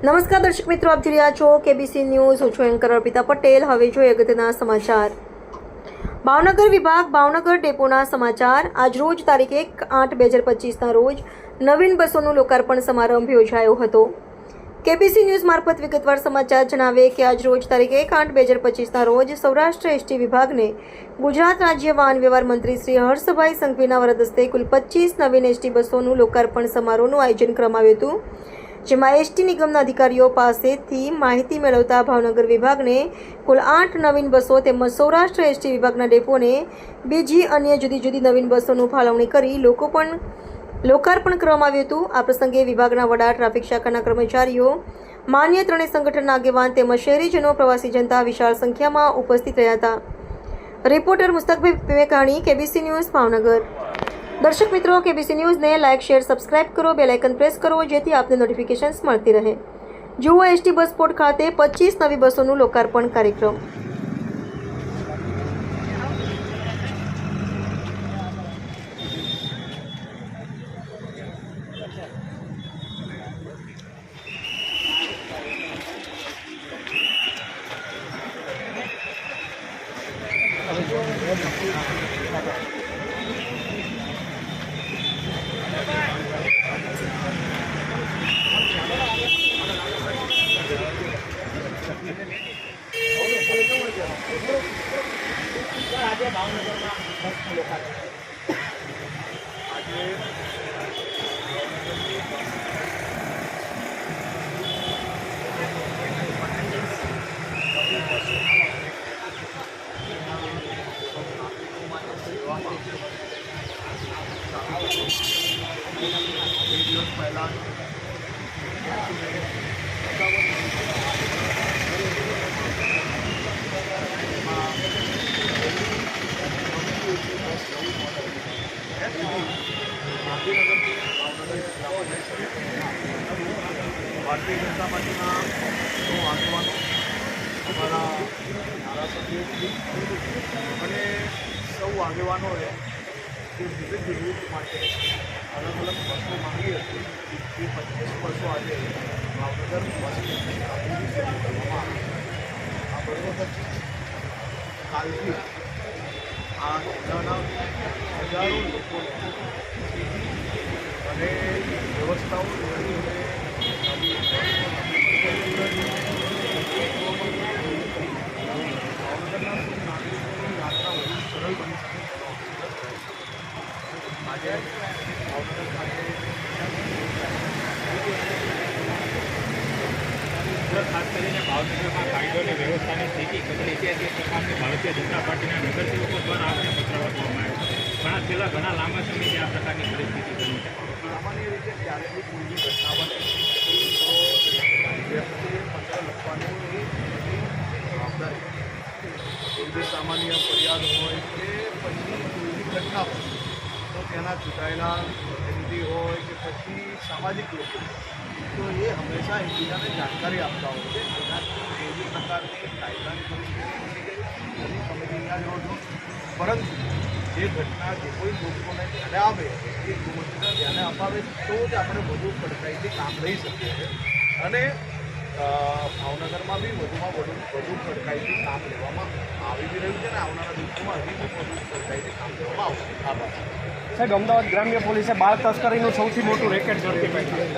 નમસ્કાર દર્શક મિત્રો, આપ જોઈ રહ્યા છો કેબીસી ન્યૂઝ. હું છું એન્કર અર્પિતા પટેલ. હવે જોઈએ અગત્યના સમાચાર. ભાવનગર વિભાગ ભાવનગર ડેપોના સમાચાર. આજરોજ તારીખ 1/8/2025ના રોજ નવીન બસોનું લોકાર્પણ સમારંભ યોજાયો હતો. કેબીસી ન્યૂઝ મારફત વિગતવાર સમાચાર જણાવે કે આજરોજ તારીખ 1/8/2025ના રોજ સૌરાષ્ટ્ર એસટી વિભાગને ગુજરાત રાજ્ય વાહન વ્યવહાર મંત્રી શ્રી હર્ષભાઈ સંઘવીના વરદ હસ્તે કુલ 25 નવીન એસટી બસોનું લોકાર્પણ સમારોહનું આયોજન કરવામાં આવ્યું હતું, જેમાં એસટી નિગમના અધિકારીઓ પાસેથી માહિતી મેળવતા ભાવનગર વિભાગને કુલ 8 નવીન બસો તેમજ સૌરાષ્ટ્ર એસટી વિભાગના ડેપોને બીજી અન્ય જુદી જુદી નવીન બસોનું ફાળવણી કરી લોકાર્પણ કરવામાં આવ્યું હતું. આ પ્રસંગે વિભાગના વડા, ટ્રાફિક શાખાના કર્મચારીઓ, માન્ય ત્રણેય સંગઠનના આગેવાન તેમજ શહેરીજનો, પ્રવાસી જનતા વિશાળ સંખ્યામાં ઉપસ્થિત રહ્યા હતા. Reporter મુસ્તકભાઈ પેમેકાણી, KBC news, Bhavnagar. દર્શક મિત્રો, કેબીસી ન્યૂઝને લાઇક, શેર, સબસ્ક્રાઇબ કરો, બેલ આઇકન પ્રેસ કરો, જેથી આપને નોટિફિકેશન્સ મળતી રહે. જુઓ એસટી બસ પોર્ટ ખાતે 25 નવી બસોનું લોકાર્પણ કાર્યક્રમ. ભારતીય જનતા પાર્ટીના આગેવાનો, અમારા ધારાસભ્યો અને સૌ આગેવાનોએ જે વિવિધ રૂટ માટે અલગ અલગ બસો માંગી હતી, એ 25 બસો આજે ભાવનગર બસ કામગીરી શરૂ કરવામાં આવી. આ બરોબર કાલથી આ જિલ્લાના હજારો લોકોને અને વ્યવસ્થાઓ ખાસ કરીને ભાવનગરમાં કાયદો અને વ્યવસ્થાની સ્થિતિ બદલી છે તે પ્રકારની ભારતીય જનતા પાર્ટીના નગરસેવકો દ્વારા આપને પત્ર આપવામાં આવ્યો છે. ઘણા લાંબા સમયથી આ પ્રકારની પરિસ્થિતિ બની છે. સામાન્ય રીતે જ્યારે બી કોઈની ઘટના બને તો વ્યક્તિએ પત્ર લખવાની એ જવાબદારી. કોઈ બી સામાન્ય ફરિયાદ હોય કે પછી કોઈની ઘટના બને તો તેના ચૂંટાયેલા પ્રતિનિધિ હોય કે પછી સામાજિક લોકો, તો એ હંમેશા એકબીજાને જાણકારી આપતા હોય છે. એનાથી કોઈ બી પ્રકારની કાયદાની પરિસ્થિતિ બની ગઈ એની તમે અહીંયા જો છો, પરંતુ જે ઘટના જે કોઈ લોકોને ધ્યાને આવે એ ગૃહમંત્રીને ધ્યાને અપાવે તો જ આપણે વધુ કડકાઈથી કામ લઈ શકીએ છીએ અને ભાવનગરમાં બી વધુમાં વધુ કડકાઈથી કામ લેવામાં આવી બી રહ્યું છે અને આવનારા દિવસોમાં હજી બી વધુ કડકાઈથી કામ લેવામાં આવશે. આભાર સાહેબ. અમદાવાદ ગ્રામ્ય પોલીસે બાળ તસ્કરીનું સૌથી મોટું રેકેટ ઝડપી પાડ્યું.